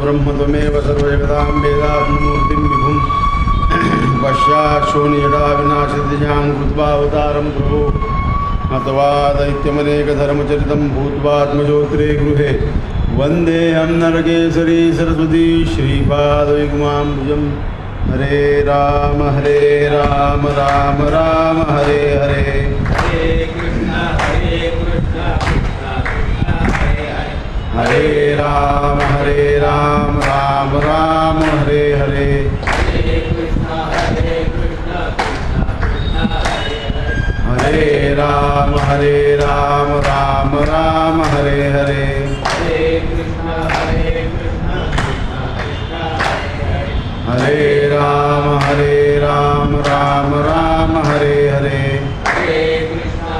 ब्रह्म त्वमेव सर्वजगतां वेदात्ममूर्तिं विभुं पश्याक्षोनिजडा विनाशदिजां कृत्वावतारं प्रभो अथवा दैत्यमनेकधर्मचरितं भूत्वात्मजोत्रे गृहे वन्देऽहं नरकेसरी सरस्वती श्रीपादयुग्माम्बुजं हरे राम राम राम हरे हरे हरे कृष्ण कृष्ण हरे राम राम राम हरे हरे हरे कृष्ण कृष्ण हरे राम राम राम हरे हरे हरे कृष्ण हरे राम राम राम हरे हरे हरे कृष्ण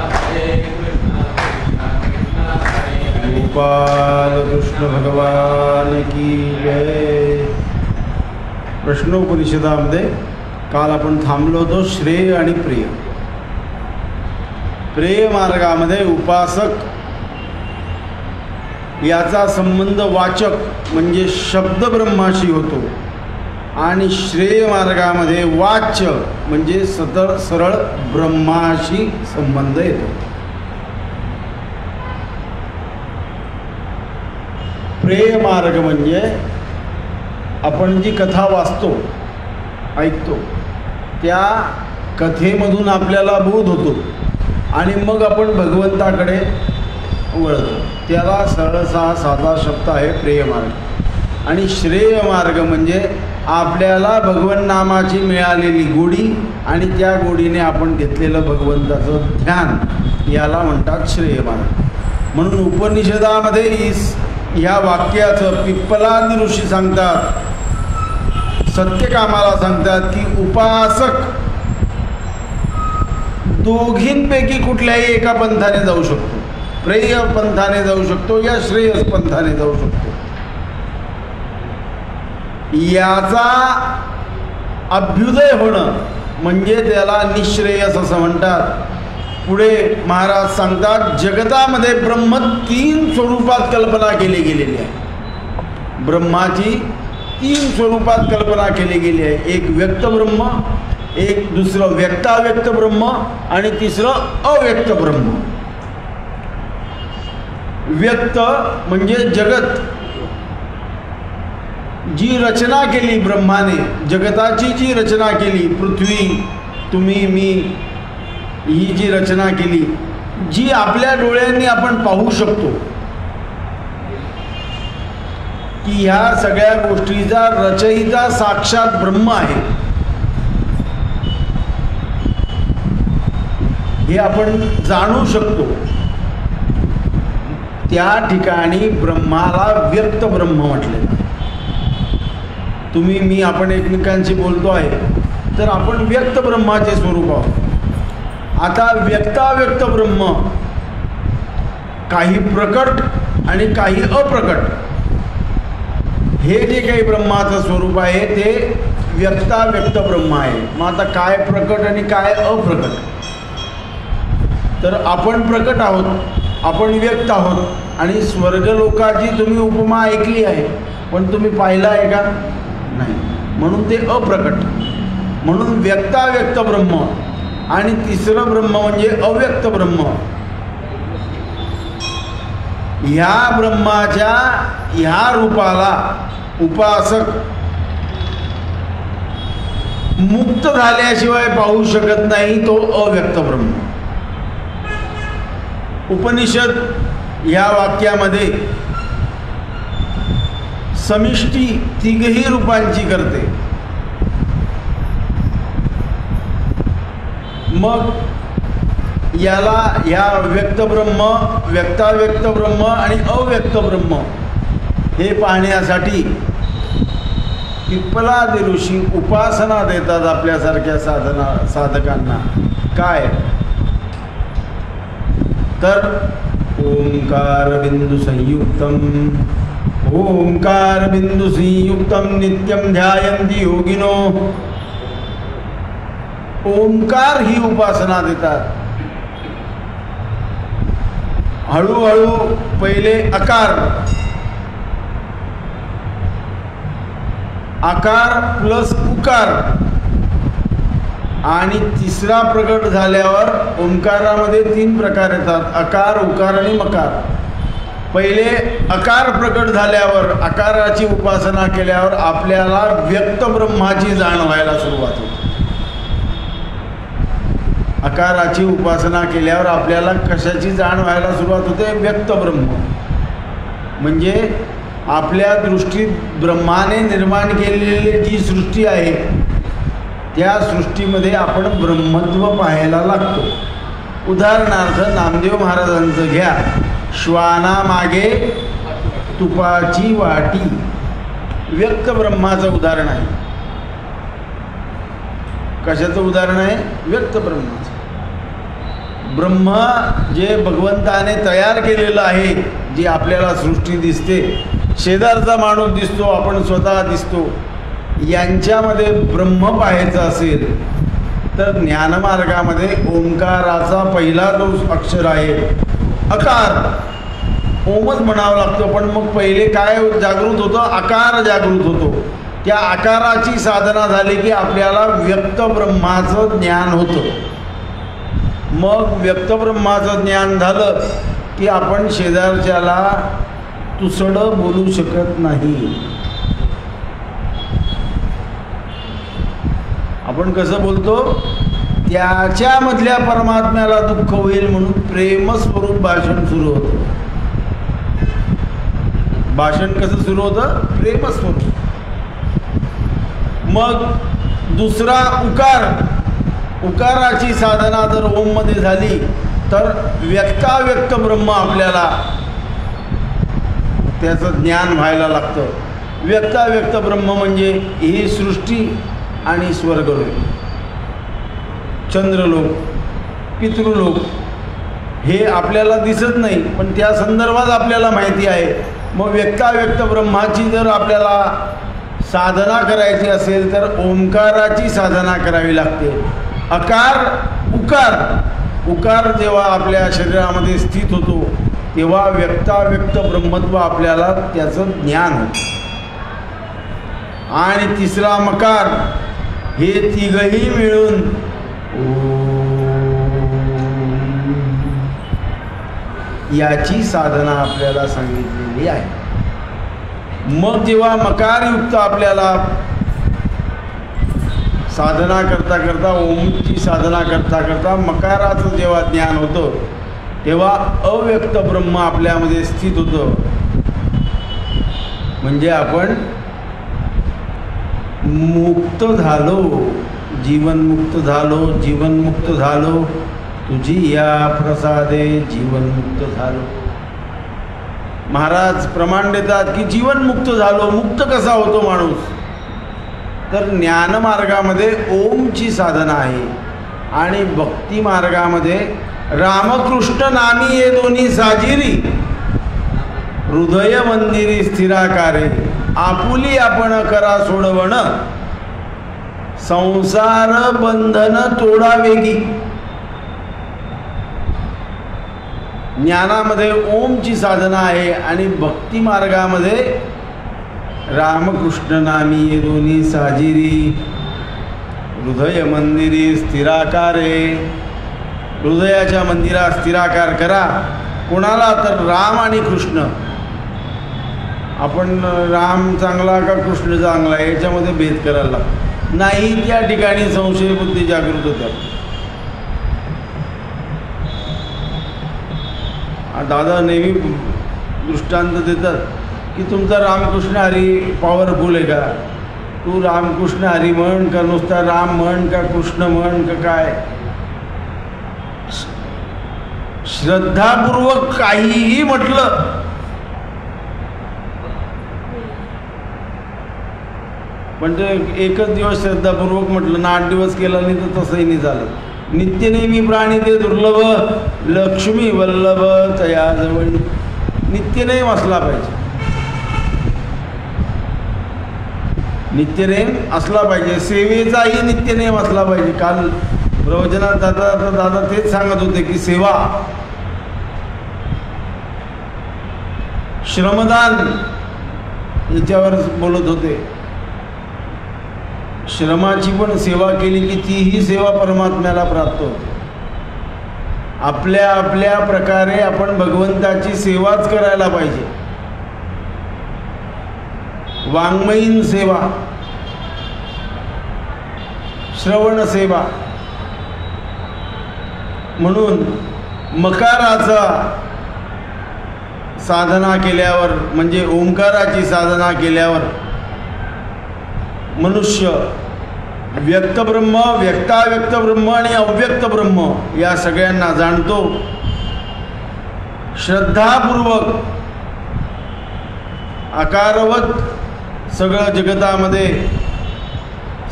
गोपाल कृष्ण भगवान की जय. प्रश्नोपनिषदामध्ये काल आपण थांबलो होतो श्रेय आणि प्रिय. प्रेय मार्गामध्ये उपासक याचा संबंध वाचक म्हणजे शब्द ब्रह्माशी होतो आणि श्रेय मार्गामध्ये वाच्य म्हणजे सरळ ब्रह्माशी संबंध येतो. प्रेय मार्ग म्हणजे आपण जी कथा वाचतो ऐकतो त्या कथेमधून आपल्याला बोध होतो आणि मग आपण भगवंताकडे वळतो. त्याला सरळसा साधा शब्द आहे प्रेय मार्ग. आणि श्रेय मार्ग म्हणजे आपल्याला भगवन नामाची मिळालेली गोडी आणि त्या गोडीने आपण घेतलेलं भगवंताचं ध्यान याला म्हणतात श्रेय मार्ग. म्हणून उपनिषदामध्ये ह्या वाक्याचं पिप्पलादी ऋषी सांगतात, सत्यकामाला सांगतात की उपासक दोघींपैकी कुठल्याही एका पंथाने जाऊ शकतो. प्रेय पंथाने जाऊ शकतो या श्रेयस पंथाने जाऊ शकतो. याचा अभ्युदय होणं म्हणजे त्याला निःश्रेयस असं म्हणतात. पुढे महाराज सांगतात जगतामध्ये ब्रह्म 3 स्वरूपात कल्पना केली गेलेली आहे. ब्रह्माची 3 स्वरूपात कल्पना केली गेली आहे. एक व्यक्त ब्रह्म, एक दुसरं व्यक्ताव्यक्त ब्रह्म आणि तिसरं अव्यक्त ब्रह्म. व्यक्त म्हणजे जगत, जी रचना केली ब्रह्माने, जगताची जी रचना केली, पृथ्वी, तुम्ही, मी, ही जी रचना केली, जी आपल्या डोळ्यांनी आपण पाहू शकतो की ह्या सगळ्या गोष्टीचा रचयिता साक्षात ब्रह्म आहे, हे आपण जाणू शकतो. त्या ठिकाणी ब्रह्माला व्यक्त ब्रह्म म्हटलेलं. तुम्ही, मी, आपण एकमेकांशी बोलतो आहे तर आपण व्यक्त ब्रह्माचे स्वरूप आहोत. आता व्यक्ताव्यक्त ब्रह्म काही प्रकट आणि काही अप्रकट, हे जे काही ब्रह्माचं स्वरूप आहे ते व्यक्ताव्यक्त ब्रह्म आहे. मग आता काय प्रकट आणि काय अप्रकट? तर आपण प्रकट आहोत, आपण व्यक्त आहोत. आणि स्वर्गलोकाची तुम्ही उपमा ऐकली आहे पण तुम्ही पाहिला आहे का? नाही. म्हणून ते अप्रकट. म्हणून व्यक्ताव्यक्त ब्रह्म आणि तिसरं ब्रह्म म्हणजे अव्यक्त ब्रह्म. ह्या ब्रह्माच्या ह्या रूपाला उपासक मुक्त झाल्याशिवाय पाहू शकत नाही, तो अव्यक्त ब्रह्म. उपनिषद ह्या वाक्यामध्ये समिष्टी तिघही रूपांची करते. मग याला ह्या व्यक्त ब्रह्म, व्यक्ताव्यक्त ब्रह्म आणि अव्यक्त ब्रह्म हे पाहण्यासाठी पिप्पलादी ऋषी उपासना देतात आपल्यासारख्या साधकांना. काय तर ओंकार बिंदू संयुक्तम, ओंकार बिंदू संयुक्तम नित्यम ध्यायन्ति योगिनो. ओंकार ही उपासना देतात. हळूहळू पहिले अकार, आकार प्लस उकार, आणि तिसरा प्रकट झाल्यावर ओंकारामध्ये 3 प्रकार येतात, अकार, उकार आणि मकार. पहिले अकार प्रकट झाल्यावर, अकाराची उपासना केल्यावर आपल्याला व्यक्त ब्रह्माची जाण व्हायला सुरुवात होते. अकाराची उपासना केल्यावर आपल्याला कशाची जाण व्हायला सुरुवात होते? व्यक्त ब्रह्म. म्हणजे आपल्या दृष्टीत ब्रह्माने निर्माण केलेली जी सृष्टी आहे त्या सृष्टीमध्ये आपण ब्रह्मत्व पाहायला लागतो. उदाहरणार्थ नामदेव महाराजांचं घ्या, श्वानामागे तुपाची वाटी, व्यक्त ब्रह्माचं उदाहरण आहे. कशाचं उदाहरण आहे? व्यक्त ब्रह्माचं. ब्रह्म जे भगवंताने तयार केलेलं आहे, जी आपल्याला सृष्टी दिसते, शेजारचा माणूस दिसतो, आपण स्वतः दिसतो, यांच्यामध्ये ब्रह्म पाहायचं असेल तर ज्ञानमार्गामध्ये ओंकाराचा पहिला जो अक्षर आहे अकार, ओमच म्हणावं लागतं. पण मग पहिले काय जागृत होतं? आकार जागृत होतो. त्या आकाराची साधना झाली की आपल्याला व्यक्त ब्रह्माचं ज्ञान होतं. मग व्यक्त ब्रह्माचं ज्ञान झालं की आपण शेजारच्याला तुसडं बोलू शकत नाही. आपण कसं बोलतो? त्याच्यामधल्या परमात्म्याला दुःख होईल म्हणून प्रेमस्वरूप भाषण सुरू होतं. भाषण कसं सुरू होतं? प्रेमस्वरूप. मग दुसरा उकार, उकाराची साधना जर ओममध्ये झाली तर व्यक्ताव्यक्त ब्रह्म आपल्याला त्याचं ज्ञान व्हायला लागतं. व्यक्ताव्यक्त ब्रह्म म्हणजे ही सृष्टी आणि स्वर्गलोक, चंद्रलोक, पितृलोक हे आपल्याला दिसत नाही पण त्या संदर्भात आपल्याला माहिती आहे. मग व्यक्ताव्यक्त ब्रह्माची जर आपल्याला साधना करायची असेल तर ओंकाराची साधना करावी लागते. अकार, उकार, उकार जेव्हा आपल्या शरीरामध्ये स्थित होतो तेव्हा व्यक्ताव्यक्त ब्रह्मत्व आपल्याला त्याचं ज्ञान होतं. आणि तिसरा मकार, हे तिघही मिळून याची साधना आपल्याला सांगितलेली आहे. मग जेव्हा मकारयुक्त आपल्याला साधना करता करता, ओमची साधना करता करता मकाराचं जेव्हा ज्ञान होतं तेव्हा अव्यक्त ब्रह्म आपल्यामध्ये स्थित होतं. म्हणजे आपण मुक्त झालो, जीवनमुक्त झालो, जीवनमुक्त झालो, तुझी या प्रसादे जीवनमुक्त झालो. महाराज प्रमाण देतात की जीवनमुक्त झालो. मुक्त कसा होतो माणूस? तर ज्ञानमार्गामध्ये ओमची साधना आहे आणि भक्ती मार्गामध्ये रामकृष्ण नामी ये दोन्ही साजिरी, हृदय मंदिरी स्थिराकारे, आपुली आपण करा सोडवण, संसार बंधन तोडा वेगी. ज्ञानामध्ये ओमची साधना आहे आणि भक्ती मार्गामध्ये रामकृष्ण नामी ये दोन्ही साजिरी, हृदय मंदिरी स्थिराकारे. हृदयाच्या मंदिरात स्थिराकार करा. कोणाला? तर राम आणि कृष्ण. आपण राम चांगला का कृष्ण चांगला याच्यामध्ये भेद करायला लागतो नाही. त्या ठिकाणी संशय बुद्धी जागृत होतात. दादा नेहमी दृष्टांत देतात की तुमचा रामकृष्ण हरी पॉवरफुल आहे का? तू रामकृष्ण हरी म्हण का नुसता राम म्हण का कृष्ण म्हण का काय? श्रद्धापूर्वक काहीही म्हटलं पण ते एकच दिवस श्रद्धापूर्वक म्हटलं ना, 8 दिवस केलं नाही तर तसंही नाही झालं. नित्यनेमी प्राणी ते दुर्लभ, लक्ष्मी वल्लभ तयाजवळ. नित्यनेम असला पाहिजे, नित्यनेम असला पाहिजे. सेवेचाही नित्यनेम असला पाहिजे. काल प्रवचनात दादा तेच सांगत होते की सेवा, श्रमदान याच्यावर बोलत होते. श्रमाची पण सेवा केली की तीही सेवा परमात्म्याला प्राप्त होते. आपल्या आपल्या प्रकारे आपण भगवंताची सेवाच करायला पाहिजे. वाङ्मयीन सेवा, श्रवण सेवा, म्हणून मकाराचा साधना केल्यावर म्हणजे ओंकाराची साधना केल्यावर मनुष्य व्यक्त ब्रह्म, व्यक्ताव्यक्त ब्रह्म आणि अव्यक्त ब्रह्म या सगळ्यांना जाणतो. श्रद्धापूर्वक आकारवत सगळं जगतामध्ये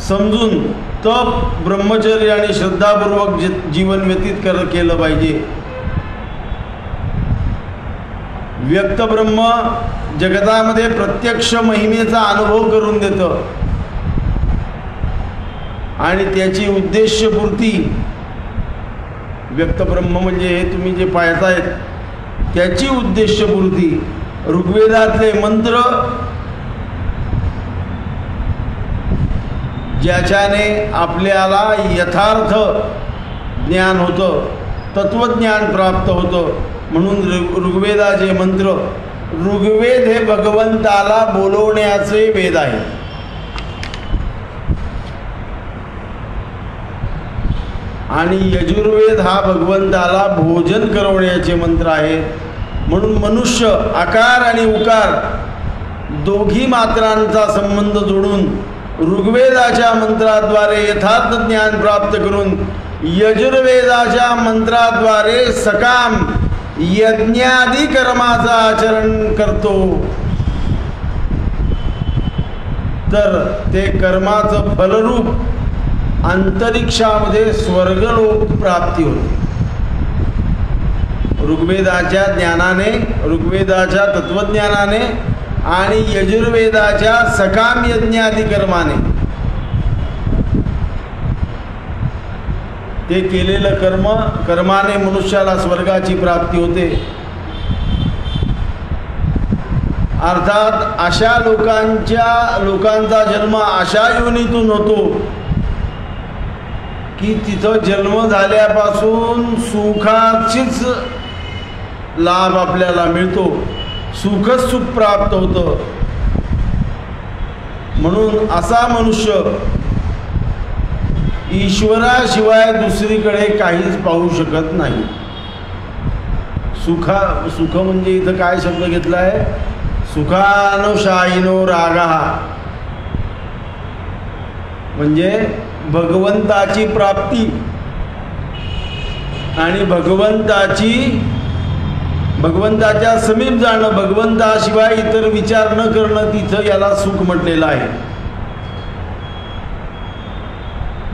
समजून तप, ब्रह्मचर्य आणि श्रद्धापूर्वक जीवन व्यतीत केलं पाहिजे. व्यक्त ब्रह्म जगतामध्ये प्रत्यक्ष महिमेचा अनुभव करून देतं आणि त्याची उद्देशपूर्ती, व्यक्त ब्रह्म म्हणजे हे तुम्ही जे पाहतायत त्याची उद्देशपूर्ती ऋग्वेदातले मंत्र ज्याच्याने आपल्याला यथार्थ ज्ञान होतं, तत्वज्ञान प्राप्त होतं. म्हणून ऋग्वेदाचे मंत्र, ऋग्वेद हे भगवंताला बोलवण्याचे वेद आहे. आणि यजुर्वेद हा भगवंताला भोजन करवण्याचे मंत्र आहेत. म्हणून मनुष्य आकार आणि उकार दोघी मात्रांचा संबंध जोडून ऋग्वेदाच्या मंत्राद्वारे यथार्थ ज्ञान प्राप्त करून यजुर्वेदाच्या मंत्राद्वारे सकाम यज्ञादी कर्माचं आचरण करतो तर ते कर्माचं फलरूप अंतरिक्षामध्ये स्वर्गलोक प्राप्ती होते. ऋग्वेदाच्या ज्ञानाने, ऋग्वेदाच्या तत्वज्ञानाने आणि यजुर्वेदाच्या सकाम यज्ञादी कर्माने ते केलेलं कर्माने मनुष्याला स्वर्गाची प्राप्ती होते. अर्थात अशा लोकांचा जन्म अशा योनीतून होतो की तिथं जन्म झाल्यापासून सुखाचीच लाभ आपल्याला मिळतो, सुखच सुख प्राप्त होतं. म्हणून असा मनुष्य ईश्वराशिवाय दुसरीकडे काहीच पाहू शकत नाही. सुख म्हणजे इथं काय शब्द घेतला आहे? सुखानुशायिनो रागा, म्हणजे भगवंताची प्राप्ती आणि भगवंताच्या समीप जाणं, भगवंताशिवाय इतर विचार न करणं, तिथं याला सुख म्हटलेलं आहे.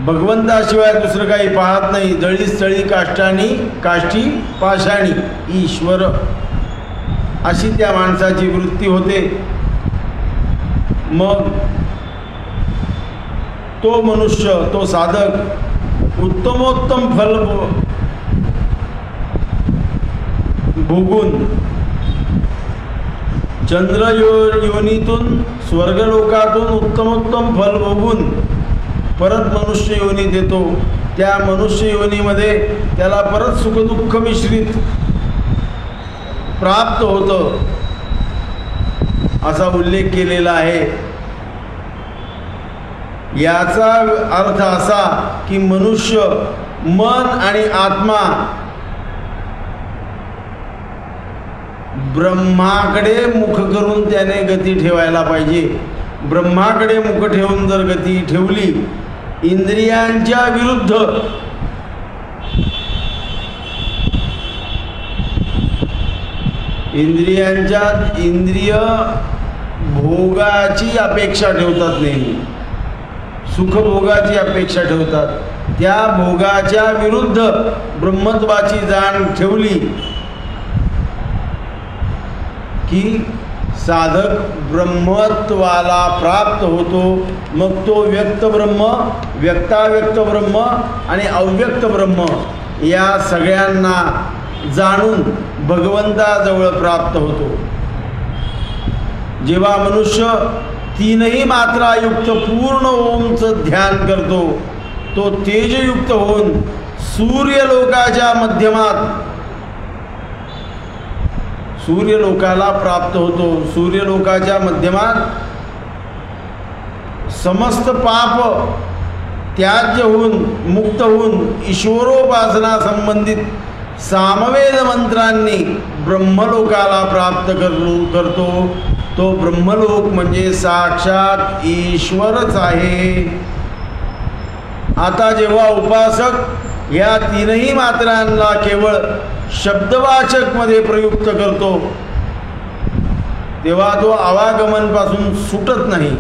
भगवंताशिवाय दुसरं काही पाहत नाही. जळी स्थळी काष्टी पाषाणी ईश्वर, अशी त्या माणसाची वृत्ती होते. मग तो मनुष्य, तो साधक उत्तमोत्तम फल भोगून चंद्र योनीतून, स्वर्गलोकातून उत्तमोत्तम फल भोगून परत मनुष्य योनीत येतो. त्या मनुष्य योनीमध्ये त्याला परत सुखदुःख मिश्रित प्राप्त होतं, असा उल्लेख केलेला आहे. याचा अर्थ असा की मनुष्य मन आणि आत्मा ब्रह्माकडे मुख करून त्याने गती ठेवायला पाहिजे. ब्रह्माकडे मुख ठेवून जर गती ठेवली, इंद्रियांच्या विरुद्ध इंद्रिय भोगाची अपेक्षा ठेवतात, नेहमी सुखभोगाची अपेक्षा ठेवतात. त्या भोगाच्या विरुद्ध ब्रह्मत्वाची जाण ठेवली की साधक ब्रह्मत्वाला प्राप्त होतो. मग तो व्यक्त ब्रह्म, व्यक्ताव्यक्त ब्रह्म आणि अव्यक्त ब्रह्म या सगळ्यांना जाणून भगवंताजवळ प्राप्त होतो. जेव्हा मनुष्य तीनही मात्रायुक्त पूर्ण ओमचं ध्यान करतो, तो तेजयुक्त होऊन सूर्यलोकाच्या मध्यमात सूर्यलोकाला प्राप्त होतो. सूर्यलोकाच्या मध्यमात समस्त पाप त्याज्य होऊन मुक्त होऊन ईश्वरोपासना संबंधित सामवेद मंत्रांनी ब्रह्मलोकाला प्राप्त करतो. तो ब्रह्मलोक म्हणजे साक्षात ईश्वरच आहे. आता जेव्हा उपासक या तीनही मात्रांना केवळ शब्दवाचक मध्ये प्रयुक्त करतो, तेव्हा तो आवागमनपासून सुटत नाही.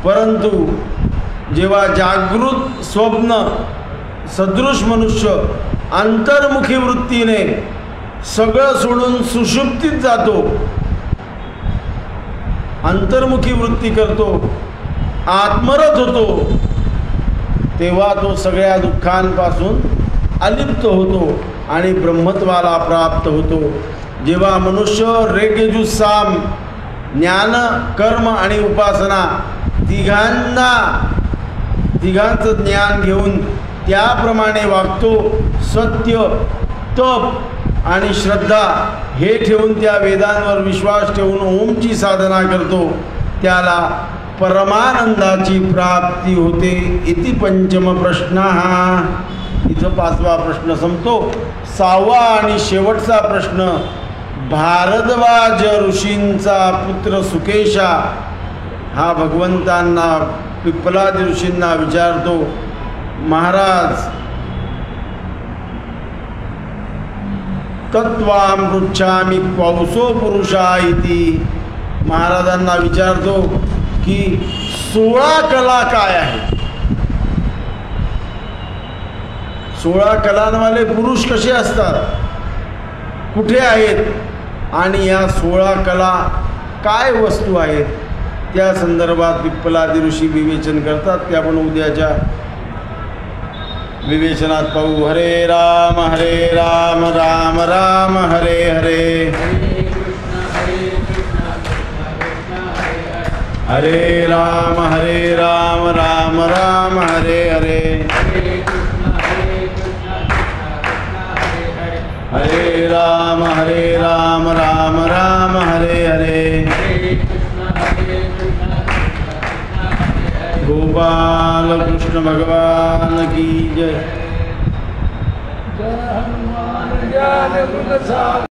परंतु जेव्हा जागृत स्वप्न सदृश मनुष्य अंतर्मुखी वृत्तीने सगळं सोडून सुषुप्तीत जातो, अंतर्मुखी वृत्ती करतो, आत्मरत होतो, तेव्हा तो सगळ्या दुःखांपासून अलिप्त होतो आणि ब्रह्मत्वाला प्राप्त होतो. जेव्हा मनुष्य ऋग्यजुस्साम ज्ञान कर्म आणि उपासना तिघांचं ज्ञान घेऊन त्याप्रमाणे वागतो, सत्य तप आणि श्रद्धा हे ठेवून त्या वेदांवर विश्वास ठेवून ओमची साधना करतो, त्याला परमानंदाची प्राप्ती होते. इति पंचम प्रश्न. हा इथं 5वा प्रश्न संपतो. 6वा आणि शेवटचा प्रश्न भारद्वाज ऋषींचा पुत्र सुकेशा हा भगवंतांना पिप्पलाद ऋषींना विचारतो, महाराज तत्वाम पृच्छामि क्वौसो पुरुषा इति. महाराजांना विचारतो की 16 कला काय आहेत, 16 कलांवाले पुरुष कसे असतात, कुठे आहेत आणि या 16 कला काय वस्तू आहेत, त्या संदर्भात पिप्पलादी ऋषी विवेचन करतात. ते आपण उद्याच्या विवेचनात पाहू. हरे राम राम राम हरे हरे. हरे राम राम राम हरे हरे. हरे राम राम राम हरे हरे. गोपाल कृष्ण भगवान की जय.